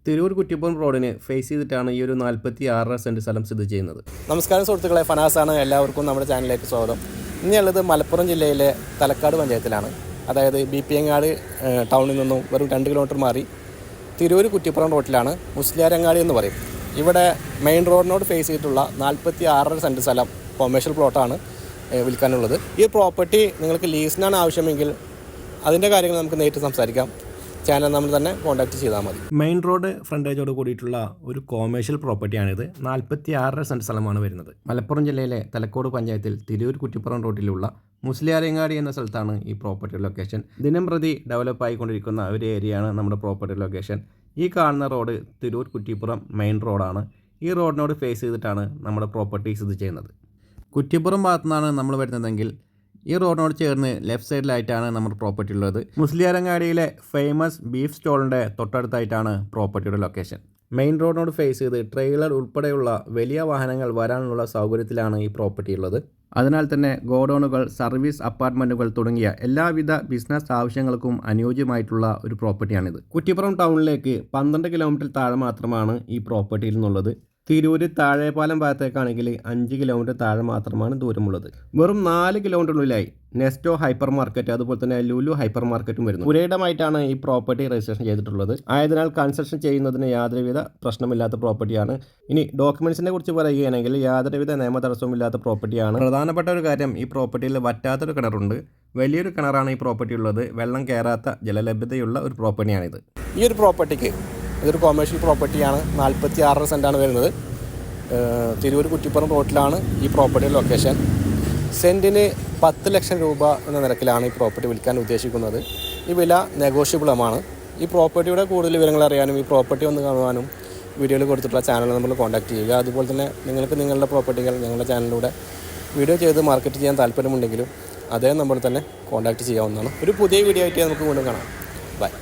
തിരൂർ കുറ്റിപ്പുറം റോഡിന് ഫേസ് ചെയ്തിട്ടാണ് ഈ ഒരു 46 സെൻറ്റ് സ്ഥലം സ്ഥിതി ചെയ്യുന്നത്. നമസ്കാരം സുഹൃത്തുക്കളെ, ഫനാസാണ്. എല്ലാവർക്കും നമ്മുടെ ചാനലിലേക്ക് സ്വാഗതം. ഇനിയുള്ളത് മലപ്പുറം ജില്ലയിലെ തലക്കാട് പഞ്ചായത്തിലാണ്. അതായത് ബിപിയങ്ങാട് ടൗണിൽ നിന്നും വെറും 2 കിലോമീറ്റർ മാറി തിരൂർ കുറ്റിപ്പുറം റോഡിലാണ് മുസ്ലിയാരങ്ങാടി എന്ന് പറയും. ഇവിടെ മെയിൻ റോഡിനോട് ഫേസ് ചെയ്തിട്ടുള്ള 46 സെൻറ്റ് സ്ഥലം കൊമേഴ്ഷ്യൽ പ്ലോട്ടാണ് വിൽക്കാനുള്ളത്. ഈ പ്രോപ്പർട്ടി നിങ്ങൾക്ക് ലീസിനാണ് ആവശ്യമെങ്കിൽ അതിൻ്റെ കാര്യങ്ങൾ നമുക്ക് നേരിട്ട് സംസാരിക്കാം. ചാനൽ നമ്മൾ തന്നെ കോൺടാക്ട് ചെയ്താൽ മതി. മെയിൻ റോഡ് ഫ്രണ്ടേജോട് കൂടിയിട്ടുള്ള ഒരു കൊമേഴ്ഷ്യൽ പ്രോപ്പർട്ടിയാണിത്. 46 സെൻറ്റ് സ്ഥലമാണ് വരുന്നത്. മലപ്പുറം ജില്ലയിലെ തലക്കോട് പഞ്ചായത്തിൽ തിരൂർ കുറ്റിപ്പുറം റോഡിലുള്ള മുസ്ലിയാരങ്ങാടി എന്ന സ്ഥലത്താണ് ഈ പ്രോപ്പർട്ടി ലൊക്കേഷൻ. ദിനം പ്രതി ഡെവലപ്പ് ആയിക്കൊണ്ടിരിക്കുന്ന ഒരു ഏരിയയാണ് നമ്മുടെ പ്രോപ്പർട്ടി ലൊക്കേഷൻ. ഈ കാണുന്ന റോഡ് തിരൂർ കുറ്റിപ്പുറം മെയിൻ റോഡാണ്. ഈ റോഡിനോട് ഫേസ് ചെയ്തിട്ടാണ് നമ്മുടെ പ്രോപ്പർട്ടി സ്ഥിതി ചെയ്യുന്നത്. കുറ്റിപ്പുറം ഭാഗത്തു നിന്നാണ് നമ്മൾ വരുന്നതെങ്കിൽ ഈ റോഡിനോട് ചേർന്ന് ലെഫ്റ്റ് സൈഡിലായിട്ടാണ് നമ്മുടെ പ്രോപ്പർട്ടി ഉള്ളത്. മുസ്ലിയാരങ്ങാടിയിലെ ഫേമസ് ബീഫ് സ്റ്റോളിൻ്റെ തൊട്ടടുത്തായിട്ടാണ് പ്രോപ്പർട്ടിയുടെ ലൊക്കേഷൻ. മെയിൻ റോഡിനോട് ഫേസ് ചെയ്ത് ട്രെയിലർ ഉൾപ്പെടെയുള്ള വലിയ വാഹനങ്ങൾ വരാനുള്ള സൗകര്യത്തിലാണ് ഈ പ്രോപ്പർട്ടി ഉള്ളത്. അതിനാൽ തന്നെ ഗോഡൗണുകൾ, സർവീസ് അപ്പാർട്ട്മെൻറ്റുകൾ തുടങ്ങിയ എല്ലാവിധ ബിസിനസ് ആവശ്യങ്ങൾക്കും അനുയോജ്യമായിട്ടുള്ള ഒരു പ്രോപ്പർട്ടിയാണിത്. കുറ്റിപ്പുറം ടൗണിലേക്ക് 12 കിലോമീറ്റർ താഴെ മാത്രമാണ് ഈ പ്രോപ്പർട്ടിയിൽ നിന്നുള്ളത്. തിരൂര് താഴെപ്പാലം ഭാഗത്തേക്കാണെങ്കിൽ 5 കിലോമീറ്റർ താഴെ മാത്രമാണ് ദൂരമുള്ളത്. വെറും 4 കിലോമീറ്ററിനുള്ളിലായി നെസ്റ്റോ ഹൈപ്പർ മാർക്കറ്റ്, അതുപോലെ തന്നെ ലുലു ഹൈപ്പർ മാർക്കറ്റും വരുന്നു. പുരയിടമായിട്ടാണ് ഈ പ്രോപ്പർട്ടി രജിസ്ട്രേഷൻ ചെയ്തിട്ടുള്ളത്. ആയതിനാൽ കൺസ്ട്രക്ഷൻ ചെയ്യുന്നതിന് യാതൊരുവിധ പ്രശ്നമില്ലാത്ത പ്രോപ്പർട്ടിയാണ്. ഇനി ഡോക്യുമെൻറ്റ്സിനെ കുറിച്ച് പറയുകയാണെങ്കിൽ യാതൊരുവിധ നിയമ തടസ്സവുമില്ലാത്ത പ്രോപ്പർട്ടിയാണ്. പ്രധാനപ്പെട്ട ഒരു കാര്യം, ഈ പ്രോപ്പർട്ടിയിൽ വറ്റാത്തൊരു കിണറുണ്ട്. വലിയൊരു കിണറാണ് ഈ പ്രോപ്പർട്ടി ഉള്ളത്. വെള്ളം കയറാത്ത ജലലഭ്യതയുള്ള ഒരു പ്രോപ്പർട്ടിയാണിത്. ഈ ഒരു പ്രോപ്പർട്ടിക്ക് ഇതൊരു കൊമേഴ്ഷ്യൽ പ്രോപ്പർട്ടിയാണ്. 46 സെൻറ്റാണ് വരുന്നത്. തിരൂർ കുറ്റിപ്പുറം റോഡിലാണ് ഈ പ്രോപ്പർട്ടിയുടെ ലൊക്കേഷൻ. സെൻറ്റിന് 10 ലക്ഷം രൂപ എന്ന നിരക്കിലാണ് ഈ പ്രോപ്പർട്ടി വിൽക്കാൻ ഉദ്ദേശിക്കുന്നത്. ഈ വില നെഗോഷ്യബിളുമാണ്. ഈ പ്രോപ്പർട്ടിയുടെ കൂടുതൽ വിവരങ്ങൾ അറിയാനും ഈ പ്രോപ്പർട്ടി ഒന്ന് കാണുവാനും വീഡിയോയിൽ കൊടുത്തിട്ടുള്ള ചാനൽ നമ്മൾ കോൺടാക്ട് ചെയ്യുക. അതുപോലെ തന്നെ നിങ്ങൾക്ക് നിങ്ങളുടെ പ്രോപ്പർട്ടികൾ ഞങ്ങളുടെ ചാനലിലൂടെ വീഡിയോ ചെയ്ത് മാർക്കറ്റ് ചെയ്യാൻ താല്പര്യമുണ്ടെങ്കിലും അതേ നമ്പറിൽ തന്നെ കോൺടാക്ട് ചെയ്യാവുന്നതാണ്. ഒരു പുതിയ വീഡിയോ ആയിട്ട് നമുക്ക് വീണ്ടും കാണാം. ബൈ.